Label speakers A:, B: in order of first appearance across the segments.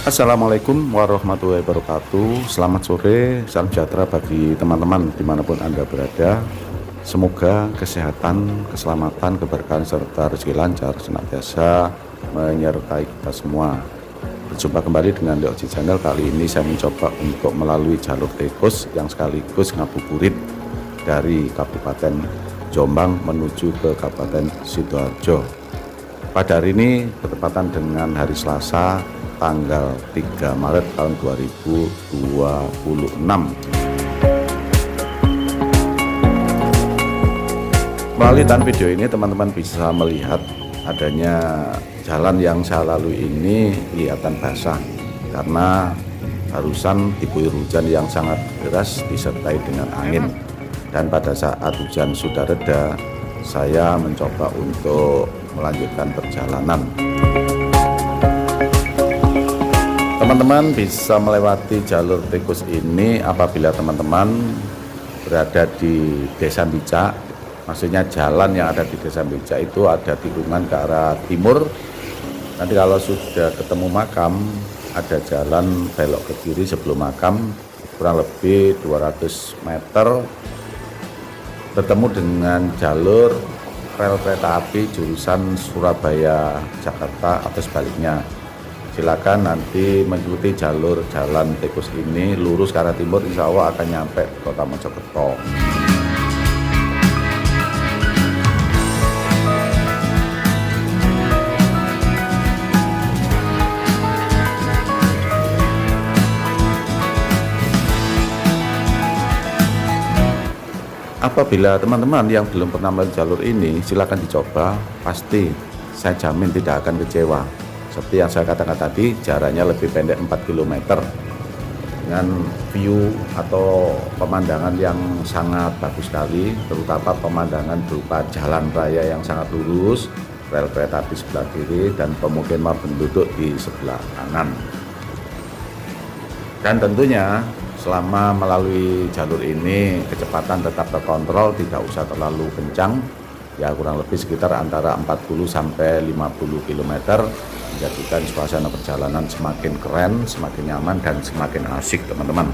A: Assalamualaikum warahmatullahi wabarakatuh. Selamat sore, salam sejahtera bagi teman-teman dimanapun Anda berada. Semoga kesehatan, keselamatan, keberkahan, serta rezeki lancar senantiasa menyertai kita semua. Berjumpa kembali dengan The Oji Channel. Kali ini saya mencoba untuk melalui jalur tikus yang sekaligus ngabuburit dari Kabupaten Jombang menuju ke Kabupaten Sidoarjo. Pada hari ini bertepatan dengan hari Selasa tanggal 3 Maret tahun 2026. Melalui tan video ini teman-teman bisa melihat adanya jalan yang saya lalui ini kelihatan basah karena barusan diguyur hujan yang sangat deras disertai dengan angin. Dan pada saat hujan sudah reda, saya mencoba untuk melanjutkan perjalanan. Teman-teman bisa melewati jalur tikus ini apabila teman-teman berada di Desa Bicak. Maksudnya jalan yang ada di Desa Bicak itu ada tikungan ke arah timur. Nanti kalau sudah ketemu makam, ada jalan belok ke kiri sebelum makam, kurang lebih 200 meter bertemu dengan jalur rel kereta api jurusan Surabaya Jakarta atau sebaliknya. Silakan nanti mengikuti jalur jalan tikus ini lurus ke arah timur, insya Allah akan nyampe Kota Mojokerto. Apabila teman-teman yang belum pernah melalui jalur ini, silakan dicoba, pasti saya jamin tidak akan kecewa. Seperti yang saya katakan tadi, jaraknya lebih pendek 4 km dengan view atau pemandangan yang sangat bagus sekali, terutama pemandangan berupa jalan raya yang sangat lurus, rel kereta api sebelah kiri, dan pemukiman penduduk di sebelah kanan. Dan tentunya selama melalui jalur ini kecepatan tetap terkontrol, tidak usah terlalu kencang, ya kurang lebih sekitar antara 40 sampai 50 km, menjadikan suasana perjalanan semakin keren, semakin nyaman, dan semakin asik teman-teman.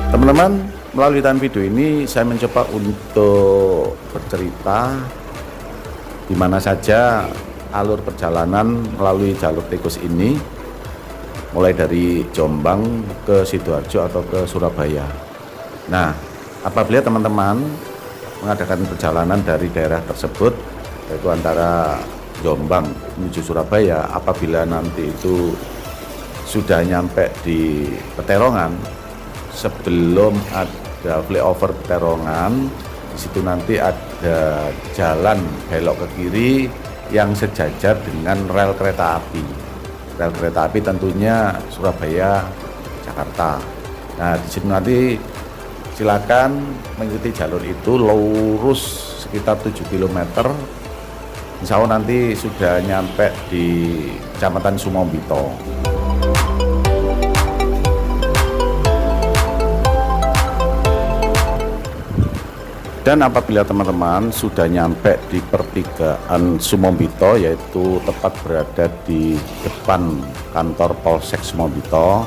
A: Teman-teman, melalui tan video ini saya mencoba untuk bercerita di mana saja alur perjalanan melalui jalur tikus ini, mulai dari Jombang ke Sidoarjo atau ke Surabaya. Nah, apabila teman-teman mengadakan perjalanan dari daerah tersebut, yaitu antara Jombang menuju Surabaya, apabila nanti itu sudah nyampe di Peterongan, sebelum ada flyover Peterongan, di situ nanti ada jalan belok ke kiri yang sejajar dengan rel kereta api. Rel kereta api tentunya Surabaya Jakarta. Nah, di situ nanti silakan mengikuti jalur itu lurus sekitar 7 km. Insya Allah nanti sudah nyampe di Kecamatan Sumombito. Dan apabila teman-teman sudah nyampe di pertigaan Sumombito, yaitu tepat berada di depan kantor Polsek Sumombito,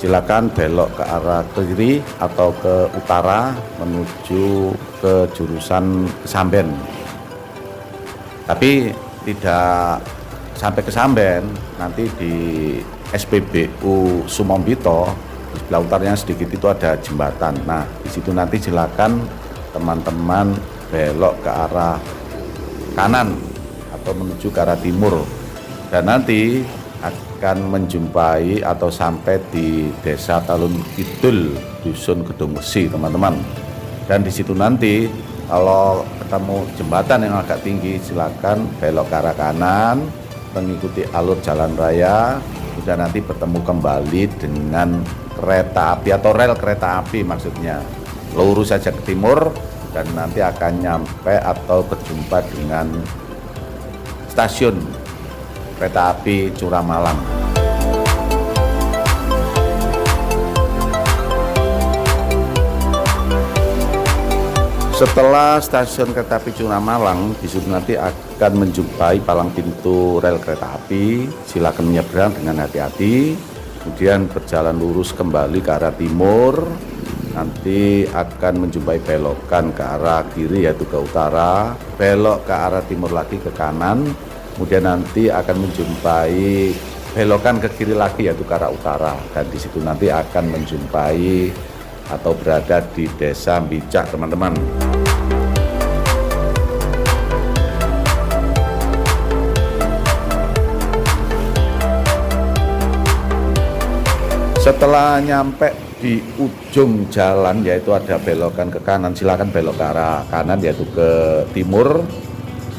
A: silakan belok ke arah kiri atau ke utara menuju ke jurusan Kesamben. Tapi tidak sampai Kesamben, nanti di SPBU Sumombito di sebelah utaranya sedikit itu ada jembatan. Nah, di situ nanti silakan teman-teman belok ke arah kanan atau menuju ke arah timur, dan nanti akan menjumpai atau sampai di Desa Talun Kidul, Dusun Gedung Besi teman-teman. Dan di situ nanti kalau ketemu jembatan yang agak tinggi, silakan belok ke arah kanan, mengikuti alur jalan raya, sudah nanti bertemu kembali dengan kereta api atau rel kereta api, maksudnya lurus saja ke timur dan nanti akan nyampe atau berjumpa dengan stasiun kereta api Curamalang. Setelah stasiun kereta api Cunamalang, di situ nanti akan menjumpai palang pintu rel kereta api. Silakan menyeberang dengan hati-hati. Kemudian berjalan lurus kembali ke arah timur. Nanti akan menjumpai belokan ke arah kiri yaitu ke utara. Belok ke arah timur lagi ke kanan. Kemudian nanti akan menjumpai belokan ke kiri lagi yaitu ke arah utara. Dan di situ nanti akan menjumpai atau berada di Desa Mbicak, teman-teman. Setelah nyampe di ujung jalan yaitu ada belokan ke kanan, silakan belok ke arah kanan yaitu ke timur,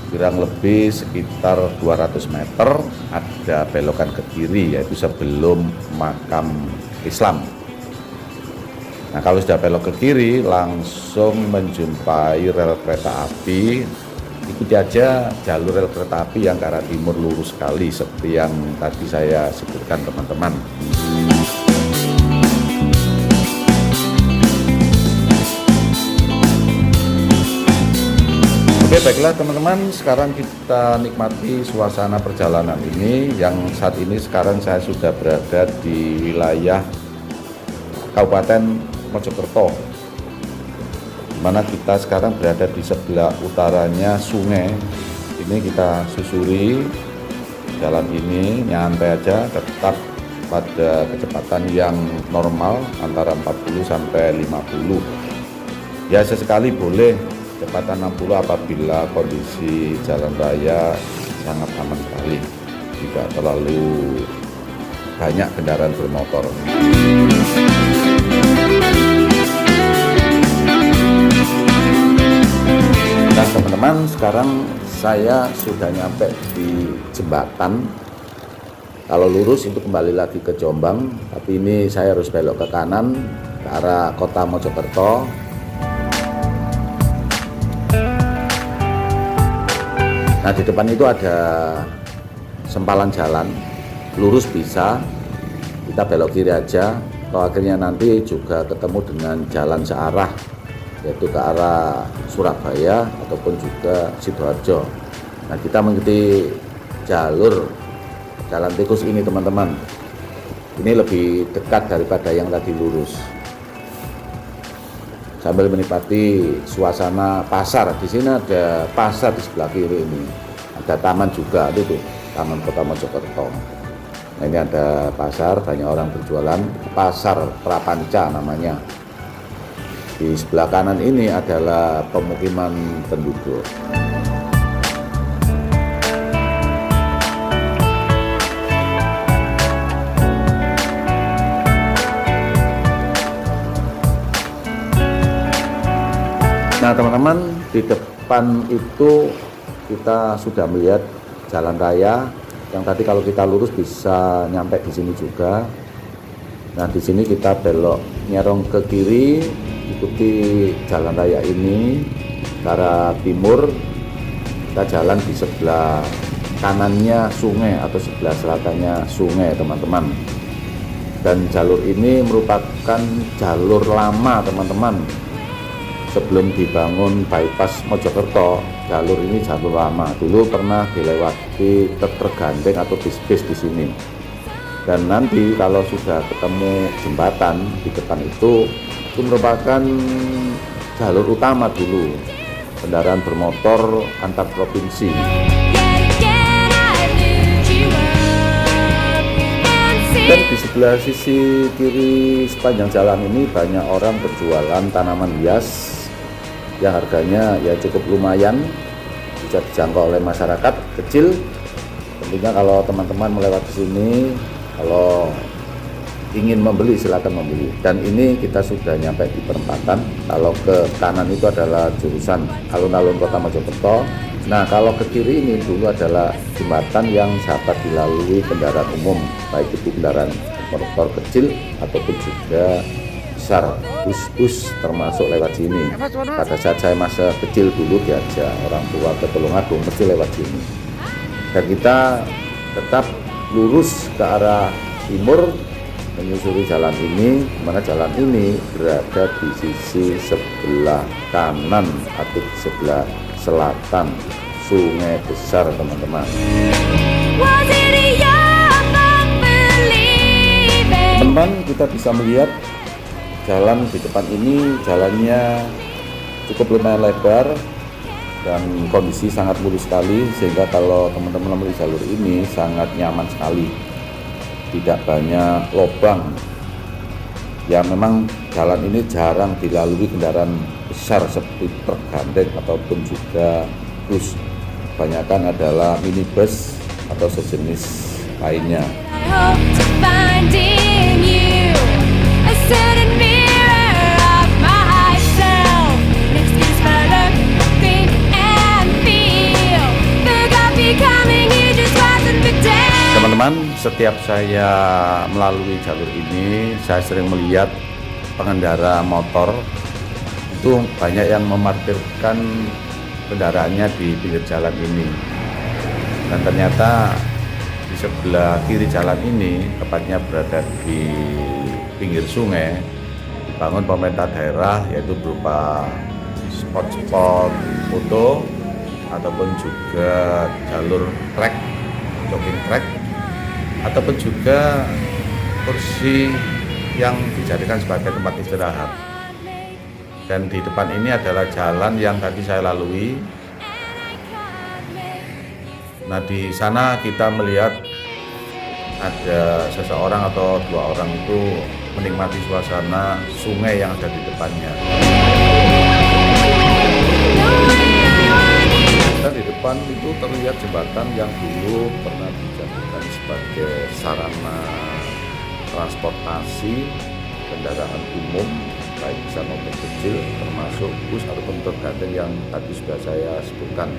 A: kurang lebih sekitar 200 meter ada belokan ke kiri yaitu sebelum makam Islam. Nah, kalau sudah belok ke kiri langsung menjumpai rel kereta api. Ikuti aja jalur rel kereta api yang ke arah timur lurus sekali seperti yang tadi saya sebutkan, teman-teman. Oke, baiklah teman-teman, sekarang kita nikmati suasana perjalanan ini. Yang saat ini sekarang saya sudah berada di wilayah Kabupaten Mojokerto, dimana kita sekarang berada di sebelah utaranya sungai. Ini kita susuri jalan ini, nyantai aja, tetap pada kecepatan yang normal antara 40 sampai 50. Ya sesekali boleh kecepatan 60 apabila kondisi jalan raya sangat aman sekali, tidak terlalu banyak kendaraan bermotor. Nah teman-teman, sekarang saya sudah nyampe di jembatan. Kalau lurus itu kembali lagi ke Jombang, tapi ini saya harus belok ke kanan ke arah kota Mojokerto. Nah di depan itu ada sempalan jalan, lurus bisa, kita belok kiri aja, atau akhirnya nanti juga ketemu dengan jalan searah, yaitu ke arah Surabaya ataupun juga Sidoarjo. Nah kita mengikuti jalur jalan tikus ini, teman-teman. Ini lebih dekat daripada yang tadi lurus. Sambil menikmati suasana pasar. Di sini ada pasar di sebelah kiri ini. Ada taman juga, itu tuh, Taman Kota Mojokerto. Nah, ini ada pasar, banyak orang berjualan. Pasar Prapanca namanya. Di sebelah kanan ini adalah pemukiman penduduk. Nah teman-teman, di depan itu kita sudah melihat jalan raya yang tadi kalau kita lurus bisa nyampe di sini juga. Nah di sini kita belok nyerong ke kiri, ikuti jalan raya ini ke arah timur. Kita jalan di sebelah kanannya sungai atau sebelah selatannya sungai, teman-teman. Dan jalur ini merupakan jalur lama, teman-teman. Sebelum dibangun bypass Mojokerto, jalur ini jalur lama. Dulu pernah dilewati tergandeng atau bis-bis di sini. Dan nanti kalau sudah ketemu jembatan di depan itu merupakan jalur utama dulu kendaraan bermotor antar provinsi. Dan di sebelah sisi kiri sepanjang jalan ini banyak orang berjualan tanaman hias yang harganya ya cukup lumayan, bisa dijangkau oleh masyarakat kecil. Tentunya kalau teman-teman melewati sini, kalau ingin membeli silakan membeli. Dan ini kita sudah nyampe di perempatan. Kalau ke kanan itu adalah jurusan alun-alun Kota Mojokerto. Nah kalau ke kiri ini dulu adalah jembatan yang dapat dilalui kendaraan umum, baik itu kendaraan motor kecil ataupun juga besar, bus-bus termasuk lewat sini. Pada saat saya masa kecil dulu diajak orang tua ke Tulungagung mesti lewat sini. Dan kita tetap lurus ke arah timur menyusuri jalan ini, mana jalan ini berada di sisi sebelah kanan atau di sebelah selatan Sungai Besar, teman-teman. Teman-teman, kita bisa melihat jalan di depan ini, jalannya cukup lumayan lebar dan kondisi sangat mulus sekali, sehingga kalau teman-teman melalui jalur ini sangat nyaman sekali, tidak banyak lubang. Ya memang jalan ini jarang dilalui kendaraan besar seperti truk gandeng ataupun juga bus, kebanyakan adalah minibus atau sejenis lainnya. Teman-teman, setiap saya melalui jalur ini, saya sering melihat pengendara motor itu banyak yang memarkirkan kendaraannya di pinggir jalan ini. Dan ternyata di sebelah kiri jalan ini, tepatnya berada di pinggir sungai, dibangun pemerintah daerah, yaitu berupa spot-spot foto ataupun juga jalur trek, jogging track, ataupun juga kursi yang dijadikan sebagai tempat istirahat. Dan di depan ini adalah jalan yang tadi saya lalui. Nah, di sana kita melihat ada seseorang atau dua orang itu menikmati suasana sungai yang ada di depannya. Dan di depan itu terlihat jembatan yang dulu pernah dijadikan sebagai sarana transportasi kendaraan umum, baik besar maupun kecil, termasuk bus ataupun truk gandeng yang tadi sudah saya sebutkan.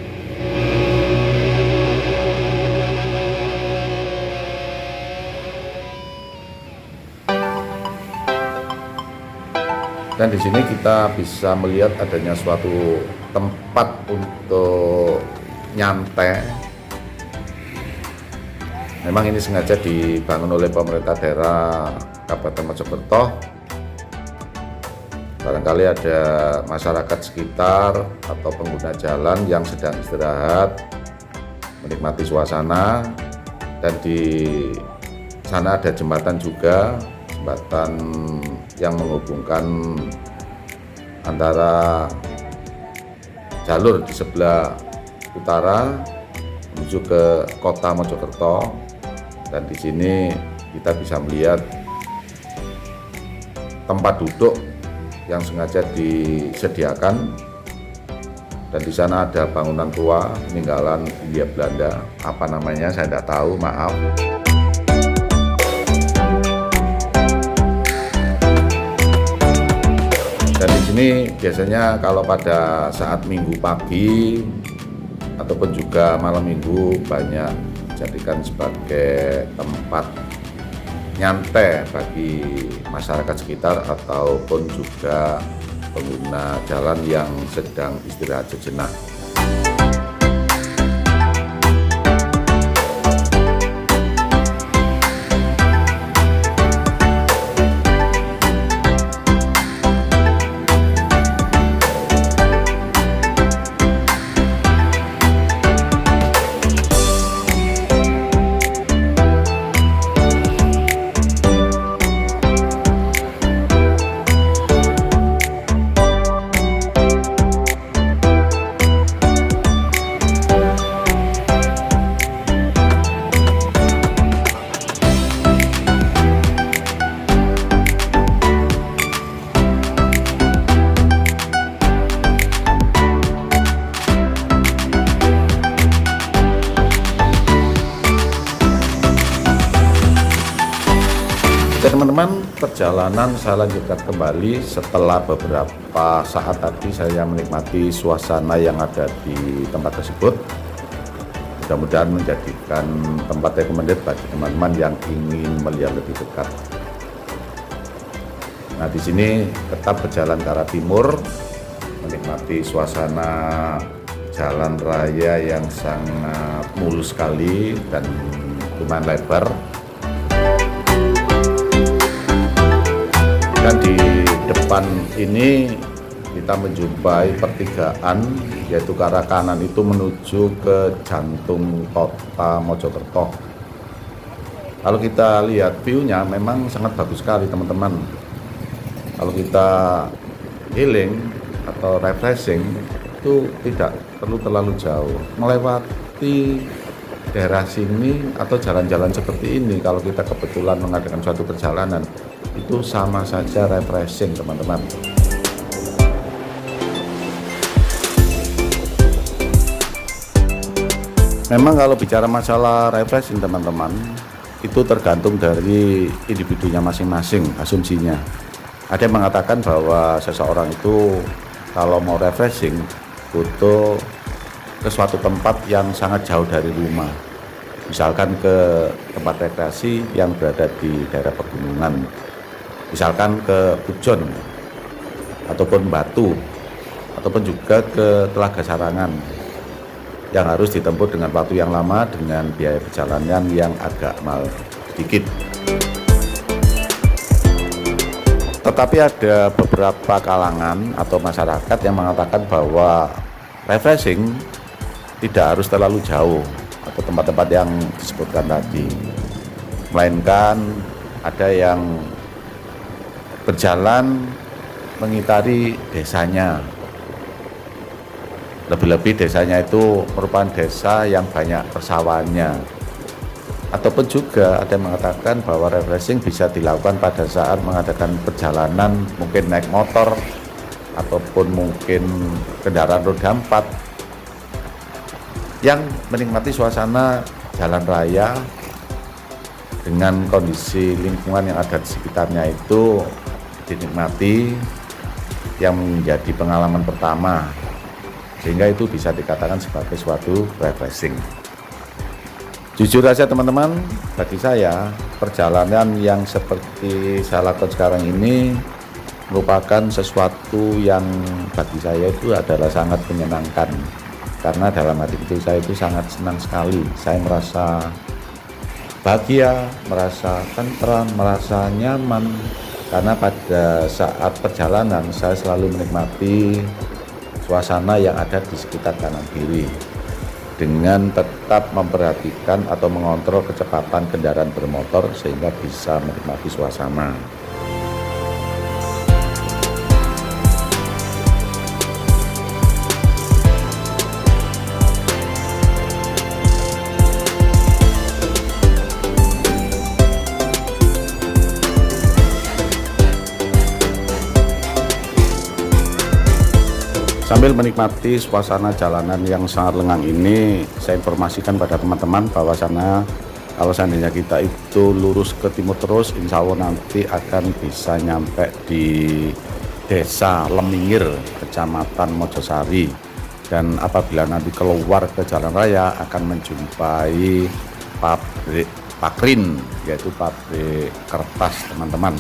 A: Dan di sini kita bisa melihat adanya suatu tempat untuk nyantai. Memang ini sengaja dibangun oleh pemerintah daerah Kabupaten Mojokerto. Barangkali ada masyarakat sekitar atau pengguna jalan yang sedang istirahat, menikmati suasana, dan di sana ada jembatan juga, jembatan yang menghubungkan antara jalur di sebelah utara menuju ke kota Mojokerto. Dan di sini kita bisa melihat tempat duduk yang sengaja disediakan, dan di sana ada bangunan tua peninggalan Hindia Belanda. Apa namanya saya tidak tahu, maaf. Dan di sini biasanya kalau pada saat minggu pagi ataupun juga malam minggu banyak dijadikan sebagai tempat nyantai bagi masyarakat sekitar ataupun juga pengguna jalan yang sedang istirahat sejenak. Teman-teman, perjalanan saya lanjutkan kembali setelah beberapa saat tadi saya menikmati suasana yang ada di tempat tersebut. Mudah-mudahan menjadikan tempat recommended bagi teman-teman yang ingin melihat lebih dekat. Nah, di sini tetap berjalan ke arah timur, menikmati suasana jalan raya yang sangat mulus sekali dan lumayan lebar. Dan di depan ini kita menjumpai pertigaan, yaitu ke arah kanan itu menuju ke jantung kota Mojokerto. Kalau kita lihat view-nya memang sangat bagus sekali teman-teman. Kalau kita healing atau refreshing itu tidak perlu terlalu jauh, melewati daerah sini atau jalan-jalan seperti ini. Kalau kita kebetulan mengadakan suatu perjalanan, itu sama saja refreshing teman-teman. Memang kalau bicara masalah refreshing teman-teman, itu tergantung dari individunya masing-masing asumsinya. Ada yang mengatakan bahwa seseorang itu kalau mau refreshing butuh ke suatu tempat yang sangat jauh dari rumah, misalkan ke tempat rekreasi yang berada di daerah pegunungan, misalkan ke Pujon ataupun Batu, ataupun juga ke Telaga Sarangan yang harus ditempuh dengan waktu yang lama dengan biaya perjalanan yang agak mahal sedikit. Tetapi ada beberapa kalangan atau masyarakat yang mengatakan bahwa refreshing tidak harus terlalu jauh atau tempat-tempat yang disebutkan tadi, melainkan ada yang berjalan mengitari desanya. Lebih-lebih desanya itu merupakan desa yang banyak persawahannya. Ataupun juga ada yang mengatakan bahwa refreshing bisa dilakukan pada saat mengadakan perjalanan, mungkin naik motor ataupun mungkin kendaraan roda 4 yang menikmati suasana jalan raya dengan kondisi lingkungan yang ada di sekitarnya itu dinikmati, yang menjadi pengalaman pertama, sehingga itu bisa dikatakan sebagai suatu refreshing. Jujur saja teman-teman, bagi saya perjalanan yang seperti saya lakukan sekarang ini merupakan sesuatu yang bagi saya itu adalah sangat menyenangkan, karena dalam hati itu saya itu sangat senang sekali. Saya merasa bahagia, merasa tentram, merasa nyaman, karena pada saat perjalanan saya selalu menikmati suasana yang ada di sekitar kanan kiri dengan tetap memperhatikan atau mengontrol kecepatan kendaraan bermotor sehingga bisa menikmati suasana. Sambil menikmati suasana jalanan yang sangat lengang ini, saya informasikan pada teman-teman bahwasanya kalau seandainya kita itu lurus ke timur terus, insya Allah nanti akan bisa nyampe di Desa Lemingir, Kecamatan Mojosari. Dan apabila nanti keluar ke jalan raya akan menjumpai pabrik Pakrin, yaitu pabrik kertas teman-teman.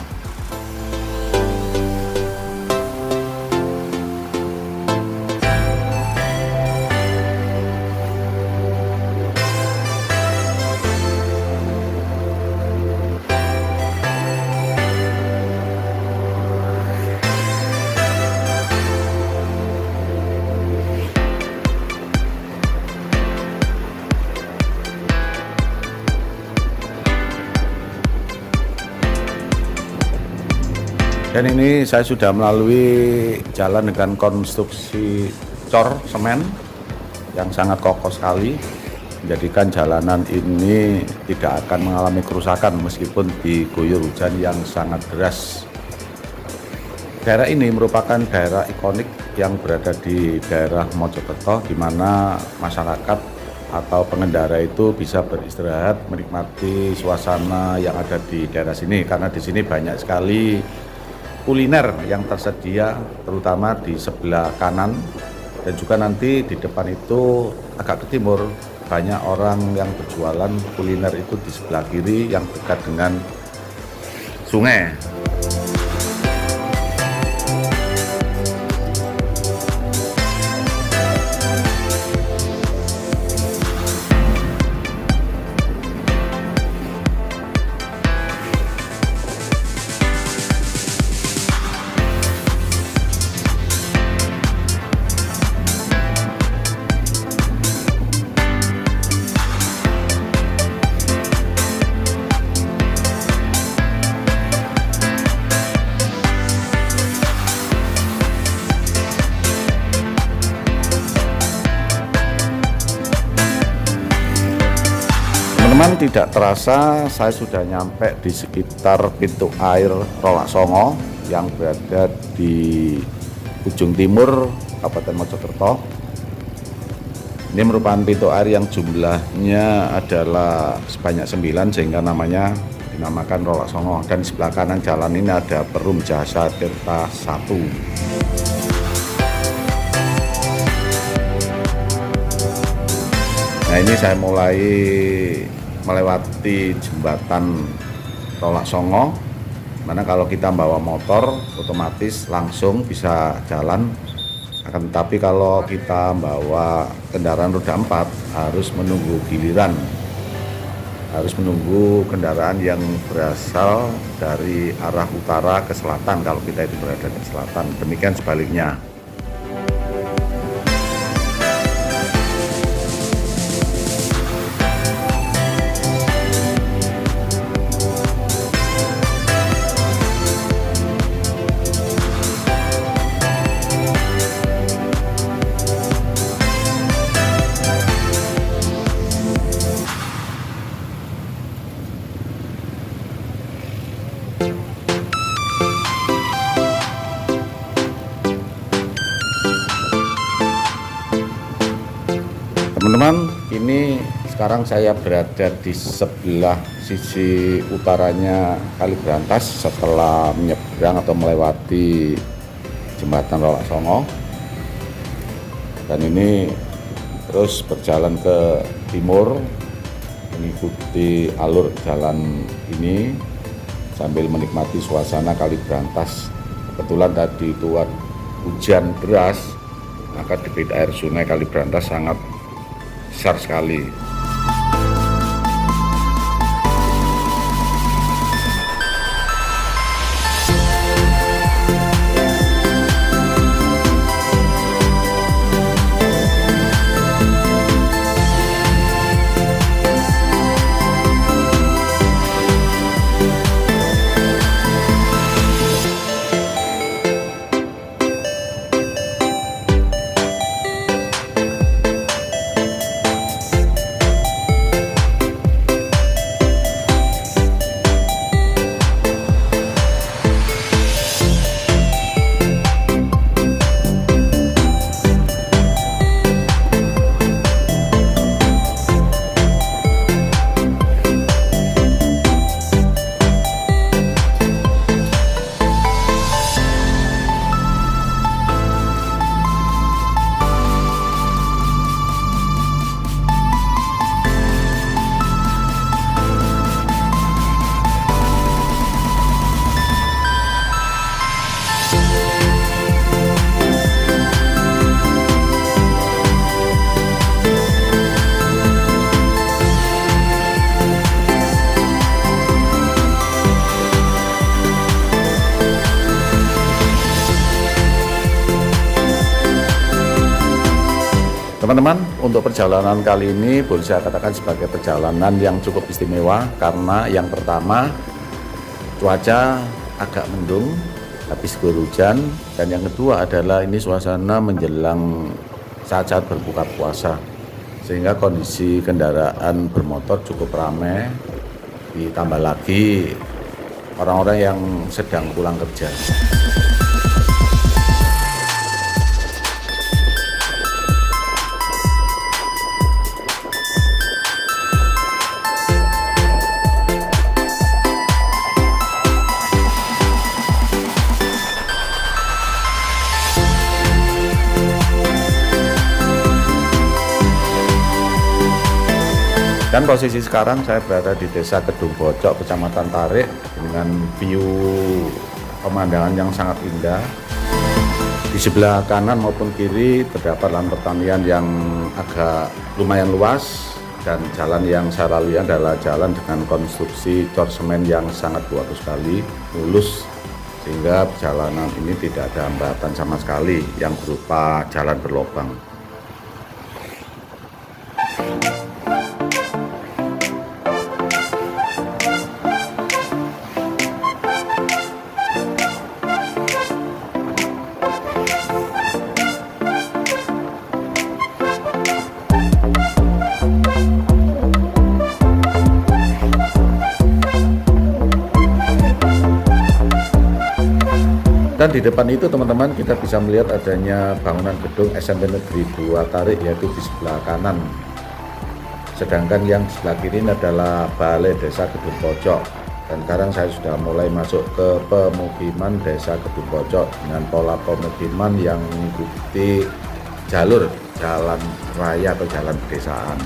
A: Dan ini saya sudah melalui jalan dengan konstruksi cor semen yang sangat kokoh sekali, menjadikan jalanan ini tidak akan mengalami kerusakan meskipun diguyur hujan yang sangat deras. Daerah ini merupakan daerah ikonik yang berada di daerah Mojokerto, di mana masyarakat atau pengendara itu bisa beristirahat, menikmati suasana yang ada di daerah sini, karena di sini banyak sekali kuliner yang tersedia, terutama di sebelah kanan, dan juga nanti di depan itu agak ke timur banyak orang yang berjualan kuliner itu di sebelah kiri yang dekat dengan sungai. tidak terasa saya sudah nyampe di sekitar pintu air Rolak Songo yang berada di ujung timur Kabupaten Mojokerto. Ini merupakan pintu air yang jumlahnya adalah sebanyak 9 sehingga namanya dinamakan Rolak Songo, dan sebelah kanan jalan ini ada Perum Jasa Tirta 1. Nah, ini saya mulai melewati jembatan Rolak Songo, mana kalau kita bawa motor otomatis langsung bisa jalan. Akan tetapi kalau kita bawa kendaraan roda 4 harus menunggu giliran, harus menunggu kendaraan yang berasal dari arah utara ke selatan kalau kita itu berada di selatan, demikian sebaliknya. Teman-teman, ini sekarang saya berada di sebelah sisi utaranya Kali Brantas setelah menyeberang atau melewati jembatan Rolak Songo, dan ini terus berjalan ke timur mengikuti alur jalan ini sambil menikmati suasana Kali Brantas. Kebetulan tadi itu hujan deras, maka debit air sungai Kali Brantas sangat besar sekali. Teman-teman, untuk perjalanan kali ini boleh saya katakan sebagai perjalanan yang cukup istimewa karena yang pertama cuaca agak mendung, habis diguyur hujan, dan yang kedua adalah ini suasana menjelang saat-saat berbuka puasa sehingga kondisi kendaraan bermotor cukup ramai, ditambah lagi orang-orang yang sedang pulang kerja. Dan posisi sekarang saya berada di Desa Kedung Bocok, Kecamatan Tarik, dengan view pemandangan yang sangat indah. Di sebelah kanan maupun kiri terdapat lahan pertanian yang agak lumayan luas, dan jalan yang saya lalui adalah jalan dengan konstruksi cor semen yang sangat bagus sekali, mulus, sehingga perjalanan ini tidak ada hambatan sama sekali yang berupa jalan berlobang. Dan di depan itu teman-teman kita bisa melihat adanya bangunan gedung SMP Negeri 2 Tarik, yaitu di sebelah kanan. Sedangkan yang di sebelah kiri ini adalah Balai Desa Kedung Pojok. Dan sekarang saya sudah mulai masuk ke pemukiman Desa Kedung Pojok dengan pola pemukiman yang mengikuti jalur jalan raya atau jalan pedesaan.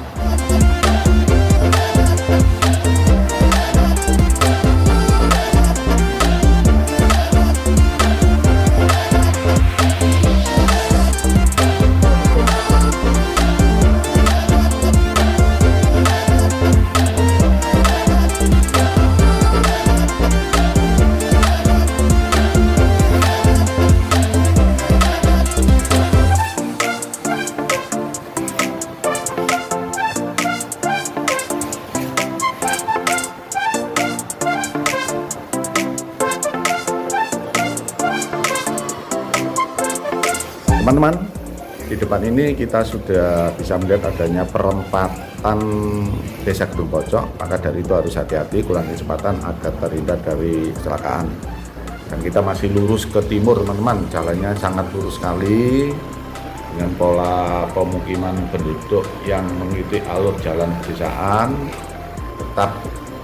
A: Teman-teman, di depan ini kita sudah bisa melihat adanya perempatan Desa Kedung Pojok. Maka dari itu harus hati-hati, kurangi kecepatan agar terhindar dari kecelakaan. Dan kita masih lurus ke timur teman-teman, jalannya sangat lurus sekali dengan pola pemukiman penduduk yang mengikuti alur jalan pedesaan, tetap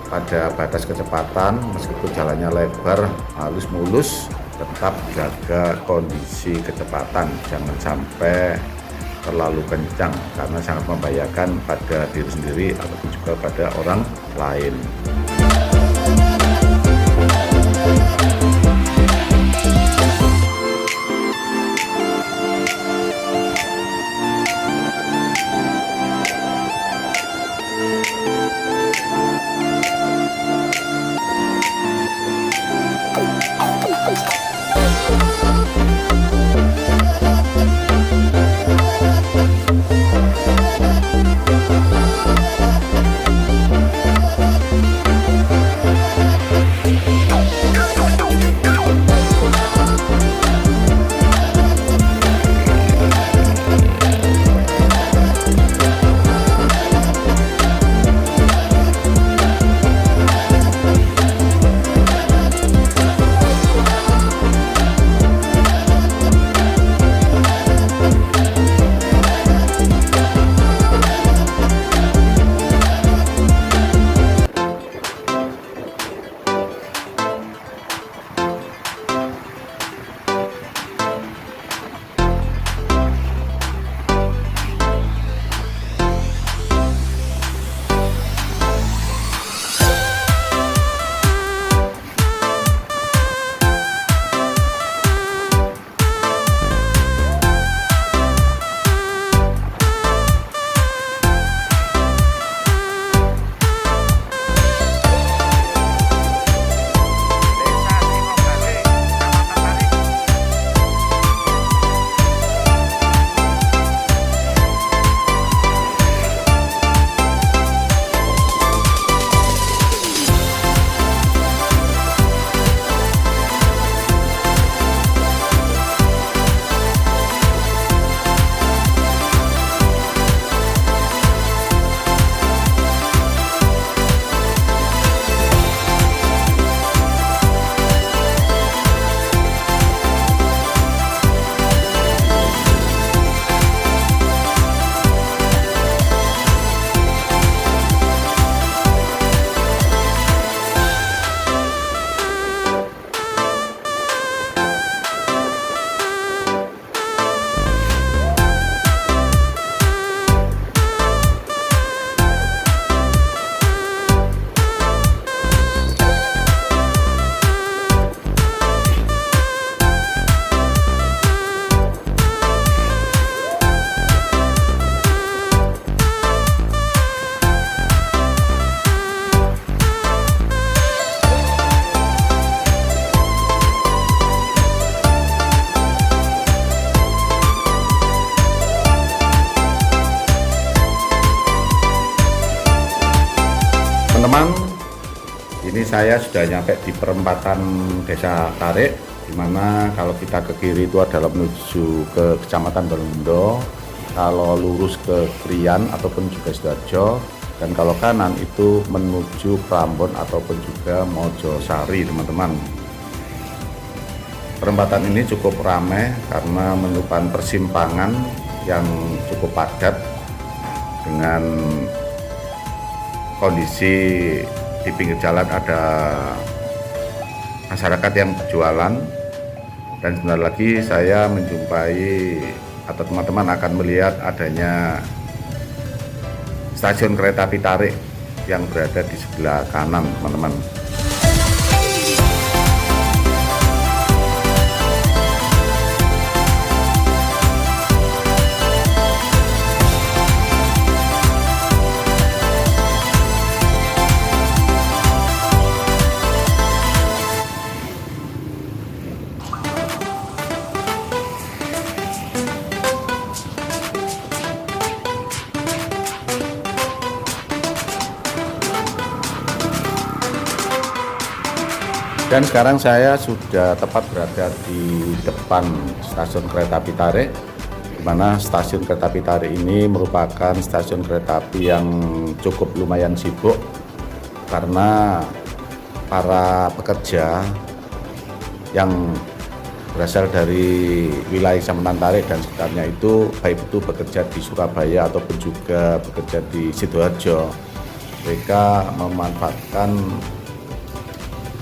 A: pada batas kecepatan meskipun jalannya lebar, halus mulus. Tetap jaga kondisi kecepatan, jangan sampai terlalu kencang karena sangat membahayakan pada diri sendiri ataupun juga pada orang lain. Teman-teman, ini saya sudah nyampe di perempatan Desa Tarik, di mana kalau kita ke kiri itu adalah menuju ke Kecamatan Berlindo, kalau lurus ke Krian ataupun juga Sidoarjo, dan kalau kanan itu menuju Prambon ataupun juga Mojosari, teman-teman. Perempatan ini cukup ramai karena merupakan persimpangan yang cukup padat dengan kondisi di pinggir jalan ada masyarakat yang berjualan, dan sebentar lagi saya menjumpai atau teman-teman akan melihat adanya stasiun kereta api tarik yang berada di sebelah kanan, teman-teman. Dan sekarang saya sudah tepat berada di depan stasiun kereta api tarik, di mana stasiun kereta api tarik ini merupakan stasiun kereta api yang cukup lumayan sibuk karena para pekerja yang berasal dari wilayah Kecamatan Tarik dan sekitarnya itu, baik itu bekerja di Surabaya ataupun juga bekerja di Sidoarjo, mereka memanfaatkan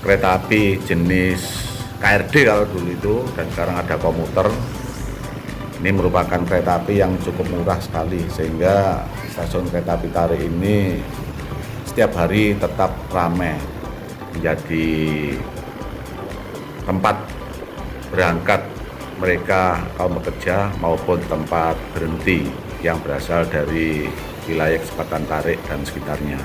A: kereta api jenis KRD kalau dulu itu, dan sekarang ada komuter. Ini merupakan kereta api yang cukup murah sekali, sehingga stasiun kereta api tarik ini setiap hari tetap ramai, menjadi tempat berangkat mereka kaum pekerja maupun tempat berhenti yang berasal dari wilayah Kecamatan Tarik dan sekitarnya.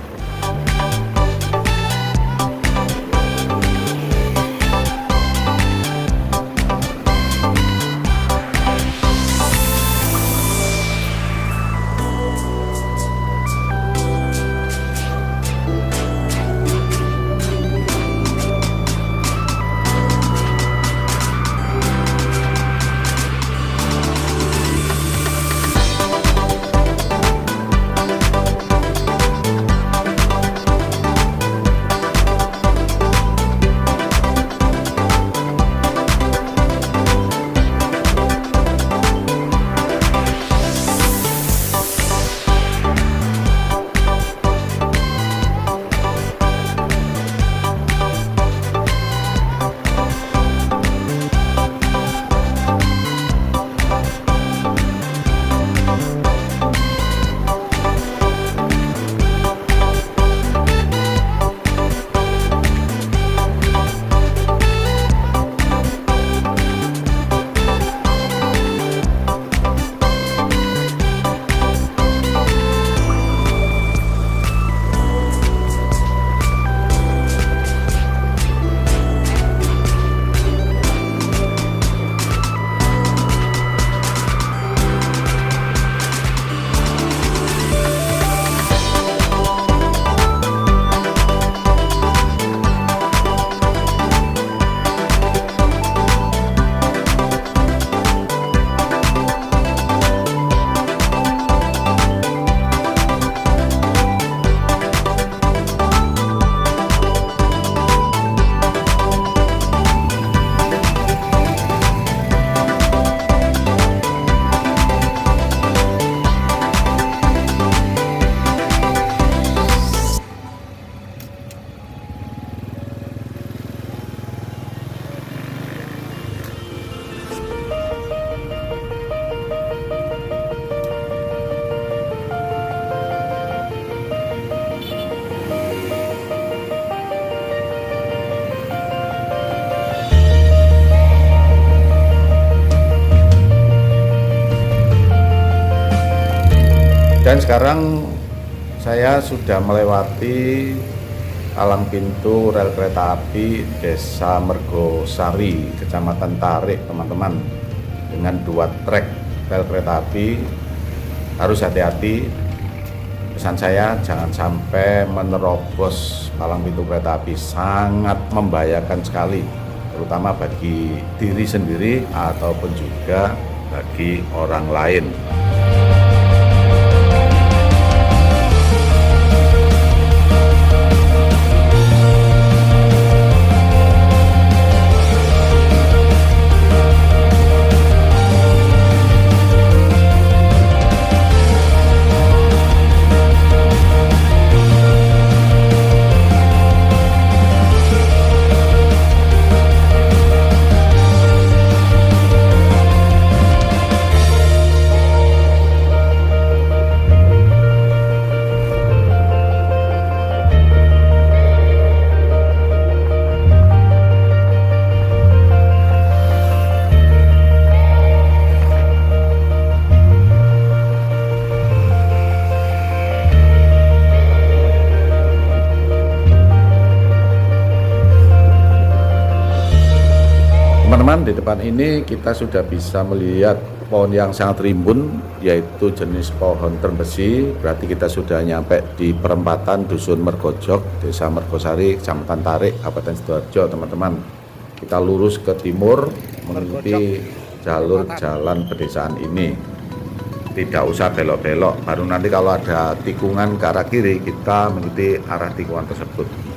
A: Dan sekarang saya sudah melewati palang pintu rel kereta api Desa Mergosari, Kecamatan Tarik, teman-teman. Dengan 2 trek rel kereta api, harus hati-hati. Pesan saya, jangan sampai menerobos palang pintu kereta api, sangat membahayakan sekali, terutama bagi diri sendiri ataupun juga bagi orang lain. Teman-teman, di depan ini kita sudah bisa melihat pohon yang sangat rimbun, yaitu jenis pohon trembesi. Berarti kita sudah nyampe di perempatan Dusun Mergojok, Desa Mergosari, Kecamatan Tarik, Kabupaten Sidoarjo, teman-teman. Kita lurus ke timur mengikuti jalur jalan pedesaan ini. Tidak usah belok-belok, baru nanti kalau ada tikungan ke arah kiri, kita mengikuti arah tikungan tersebut.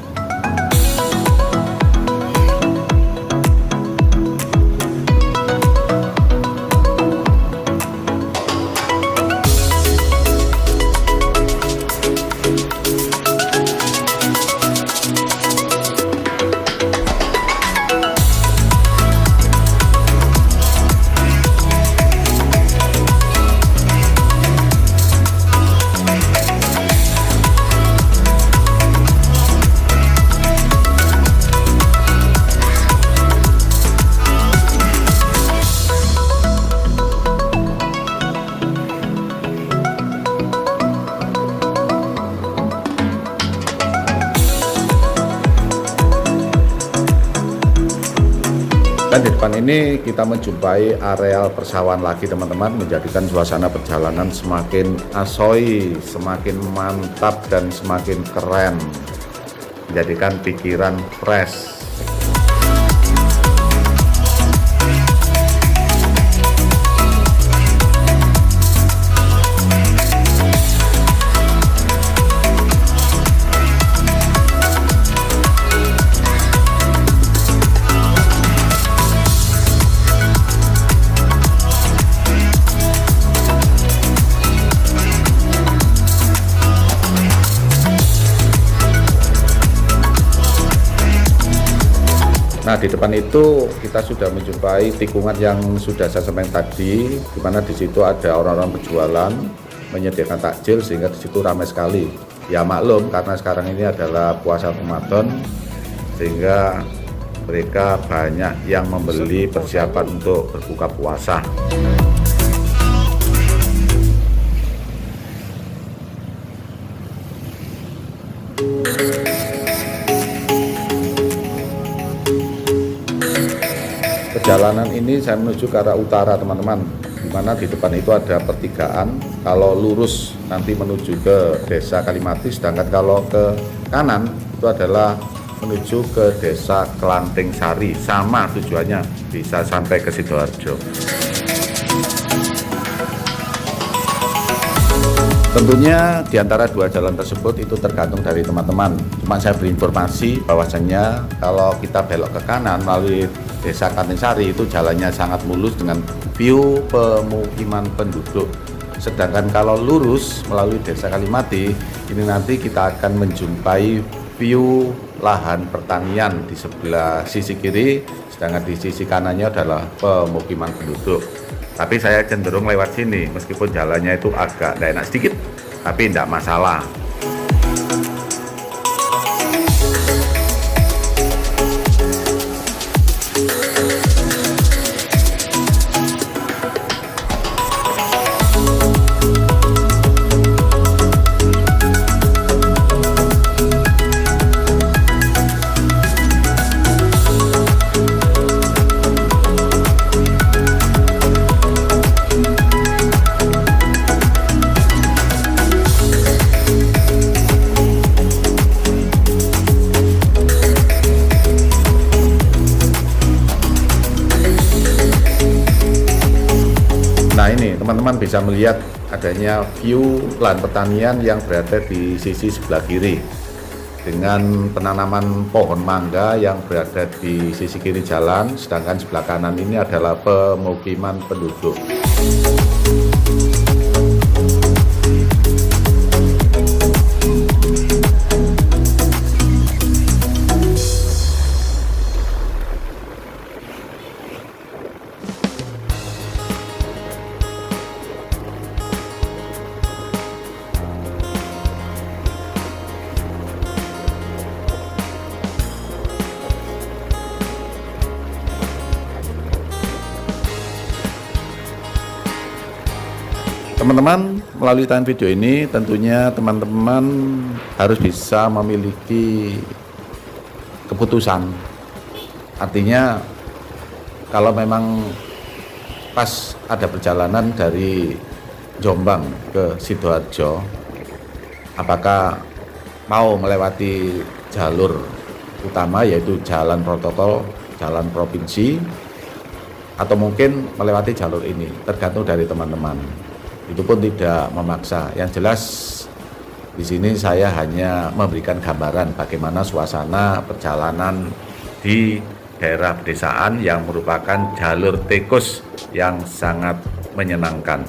A: Dan di depan ini kita menjumpai areal persawahan lagi, teman-teman, menjadikan suasana perjalanan semakin asoy, semakin mantap dan semakin keren, menjadikan pikiran fresh. Nah, di depan itu kita sudah menjumpai tikungan yang sudah saya sampaikan tadi, di mana di situ ada orang-orang berjualan menyediakan takjil, sehingga di situ ramai sekali. Ya maklum, karena sekarang ini adalah puasa Ramadan, sehingga mereka banyak yang membeli persiapan untuk berbuka puasa. Perjalanan ini saya menuju ke arah utara, teman-teman, di mana di depan itu ada pertigaan. Kalau lurus nanti menuju ke Desa Kalimati, sedangkan kalau ke kanan itu adalah menuju ke Desa Kelanting Sari. Sama tujuannya, bisa sampai ke Sidoarjo. Tentunya di antara dua jalan tersebut itu tergantung dari teman-teman. Cuma saya berinformasi bahwasanya kalau kita belok ke kanan melalui Desa Kelanting Sari itu jalannya sangat mulus dengan view pemukiman penduduk. Sedangkan kalau lurus melalui Desa Kalimati, ini nanti kita akan menjumpai view lahan pertanian di sebelah sisi kiri, sedangkan di sisi kanannya adalah pemukiman penduduk. Tapi saya cenderung lewat sini, meskipun jalannya itu agak tidak enak sedikit, tapi tidak masalah. Nah, ini teman-teman bisa melihat adanya view lahan pertanian yang berada di sisi sebelah kiri dengan penanaman pohon mangga yang berada di sisi kiri jalan, sedangkan sebelah kanan ini adalah pemukiman penduduk. Teman-teman, melalui tayangan video ini tentunya teman-teman harus bisa memiliki keputusan. Artinya kalau memang pas ada perjalanan dari Jombang ke Sidoarjo, apakah mau melewati jalur utama yaitu jalan protokol, jalan provinsi, atau mungkin melewati jalur ini, tergantung dari teman-teman. Itu pun tidak memaksa. Yang jelas di sini saya hanya memberikan gambaran bagaimana suasana perjalanan di daerah pedesaan yang merupakan jalur tikus yang sangat menyenangkan.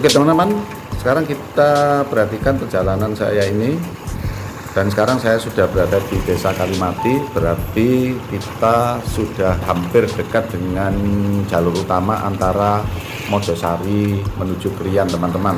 A: Oke teman-teman, sekarang kita perhatikan perjalanan saya ini. Dan sekarang saya sudah berada di Desa Kalimati, berarti kita sudah hampir dekat dengan jalur utama antara Mojosari menuju Krian teman-teman.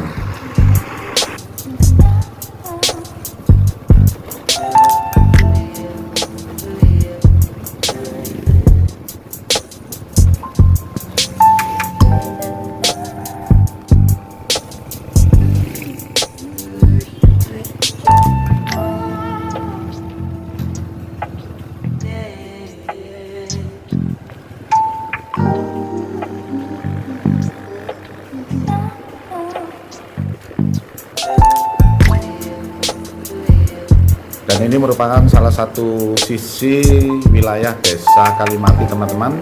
A: Dan ini merupakan salah satu sisi wilayah Desa Kalimati teman-teman.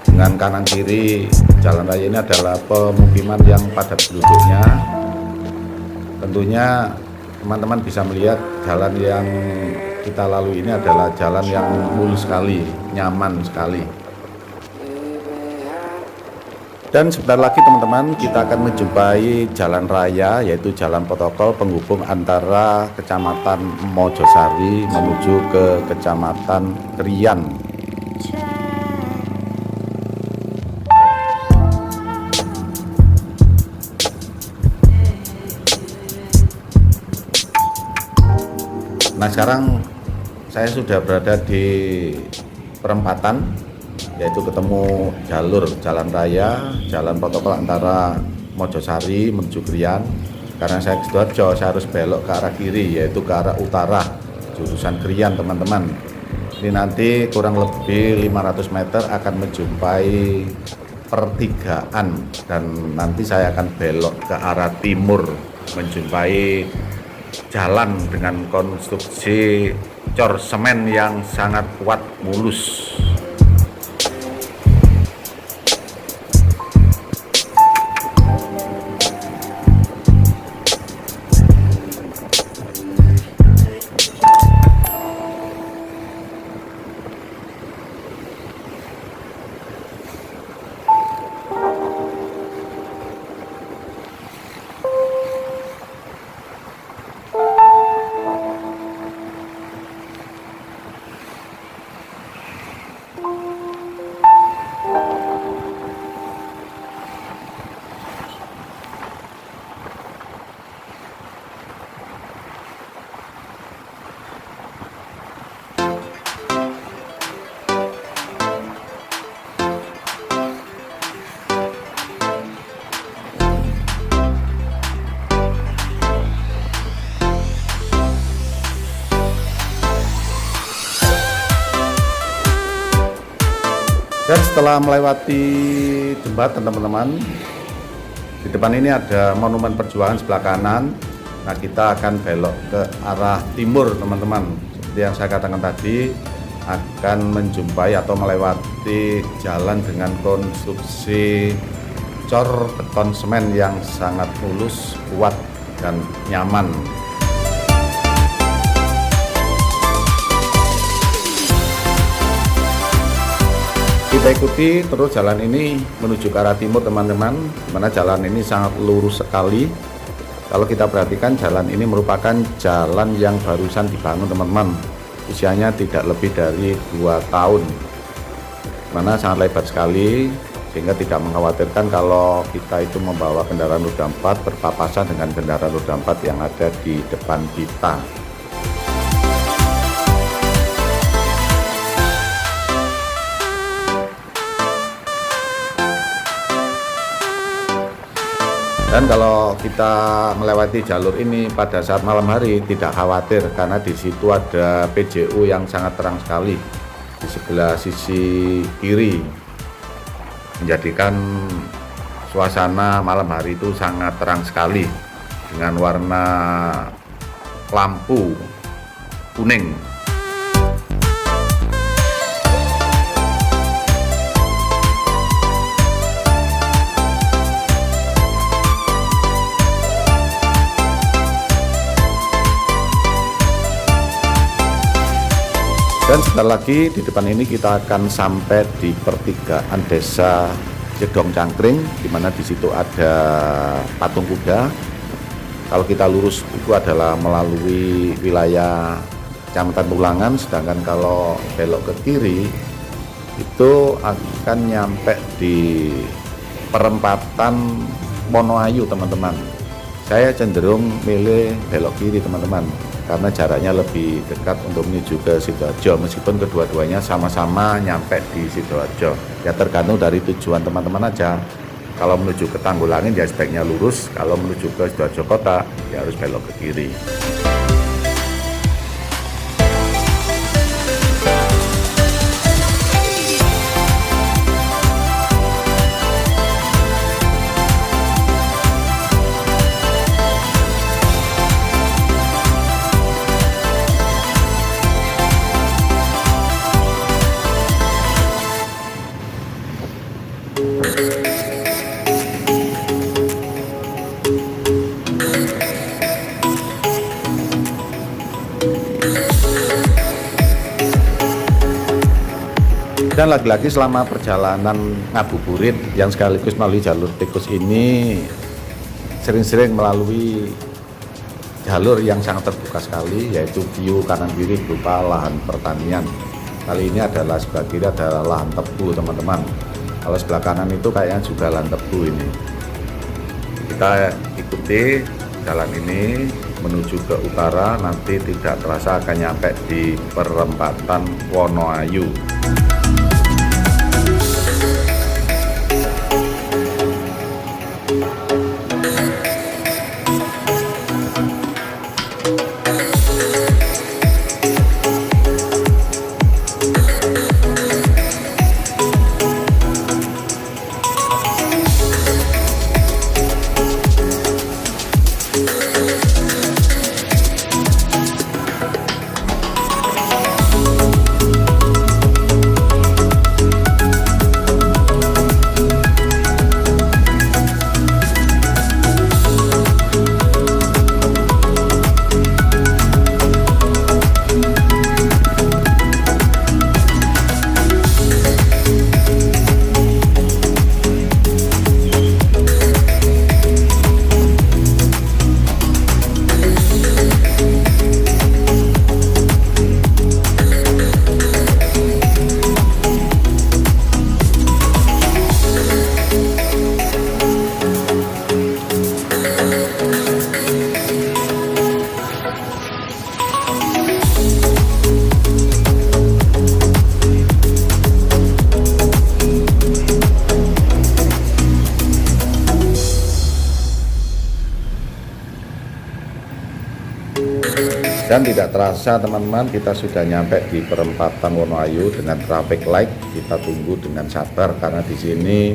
A: Dengan kanan kiri jalan raya ini adalah pemukiman yang padat penduduknya. Tentunya teman-teman bisa melihat jalan yang kita lalui ini adalah jalan yang mulus sekali, nyaman sekali. Dan sebentar lagi teman-teman kita akan menjumpai jalan raya, yaitu jalan protokol penghubung antara Kecamatan Mojosari menuju ke Kecamatan Krian. Nah sekarang saya sudah berada di perempatan, yaitu ketemu jalur jalan raya, jalan protokol antara Mojosari menuju Krian. Karena saya ke Sidoarjo, saya harus belok ke arah kiri, yaitu ke arah utara, jurusan Krian teman-teman. Ini nanti kurang lebih 500 meter akan menjumpai pertigaan, dan nanti saya akan belok ke arah timur, menjumpai jalan dengan konstruksi cor semen yang sangat kuat, mulus. Dan setelah melewati jembatan teman-teman, di depan ini ada Monumen Perjuangan sebelah kanan. Nah kita akan belok ke arah timur teman-teman. Seperti yang saya katakan tadi, akan menjumpai atau melewati jalan dengan konstruksi cor beton semen yang sangat mulus, kuat, dan nyaman. Kita ikuti terus jalan ini menuju ke arah timur teman-teman, dimana jalan ini sangat lurus sekali. Kalau kita perhatikan jalan ini merupakan jalan yang barusan dibangun teman-teman, usianya tidak lebih dari 2 tahun, mana sangat lebar sekali, sehingga tidak mengkhawatirkan kalau kita itu membawa kendaraan roda 4 berpapasan dengan kendaraan roda 4 yang ada di depan kita. Dan kalau kita melewati jalur ini pada saat malam hari tidak khawatir, karena di situ ada PJU yang sangat terang sekali di sebelah sisi kiri, menjadikan suasana malam hari itu sangat terang sekali dengan warna lampu kuning. Dan sebentar lagi di depan ini kita akan sampai di pertigaan desa Jedong Cangkring, di mana di situ ada patung kuda. Kalau kita lurus itu adalah melalui wilayah Kecamatan Tulangan, sedangkan kalau belok ke kiri itu akan nyampe di perempatan Wonoayu teman-teman. Saya cenderung milih belok kiri teman-teman, karena jaraknya lebih dekat untuk menuju ke Sidoarjo, meskipun kedua-duanya sama-sama nyampe di Sidoarjo. Ya tergantung dari tujuan teman-teman aja. Kalau menuju ke Tanggulangin ya sebaiknya lurus, kalau menuju ke Sidoarjo kota ya harus belok ke kiri. Dan lagi-lagi selama perjalanan ngabuburit yang sekaligus melalui jalur tikus ini sering-sering melalui jalur yang sangat terbuka sekali, yaitu view kanan kiri berupa lahan pertanian. Kali ini adalah sebelah kiri adalah lahan tebu teman-teman. Kalau sebelah kanan itu kayaknya juga lahan tebu ini. Kita ikuti jalan ini menuju ke utara, nanti tidak terasa akan nyampe di perempatan Wonoayu. Dan tidak terasa teman-teman, kita sudah nyampe di perempatan Wonoayu dengan traffic light. Kita tunggu dengan sabar karena di sini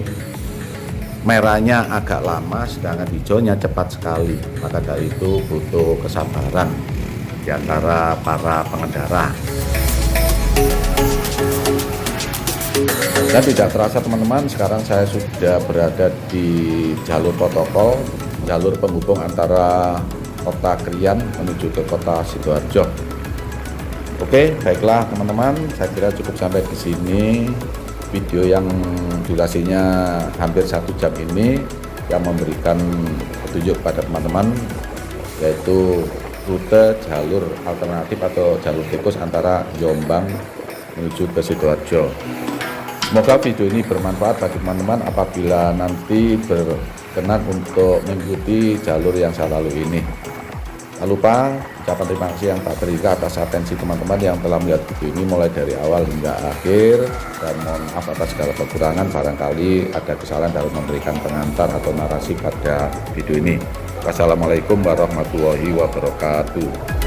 A: merahnya agak lama, sedangkan hijaunya cepat sekali. Maka dari itu butuh kesabaran di antara para pengendara. Dan tidak terasa teman-teman, sekarang saya sudah berada di jalur protokol, jalur penghubung antara Kota Krian menuju ke Kota Sidoarjo. Oke, baiklah teman-teman, saya kira cukup sampai di sini. video yang durasinya hampir 1 jam ini yang memberikan petunjuk pada teman-teman, yaitu rute jalur alternatif atau jalur tikus antara Jombang menuju ke Sidoarjo. Semoga video ini bermanfaat bagi teman-teman apabila nanti berkenan untuk mengikuti jalur yang saya lalui ini. Tak lupa ucapan terima kasih yang tak terhingga atas atensi teman-teman yang telah melihat video ini mulai dari awal hingga akhir, dan mohon maaf atas segala kekurangan barangkali ada kesalahan dalam memberikan pengantar atau narasi pada video ini. Wassalamualaikum warahmatullahi wabarakatuh.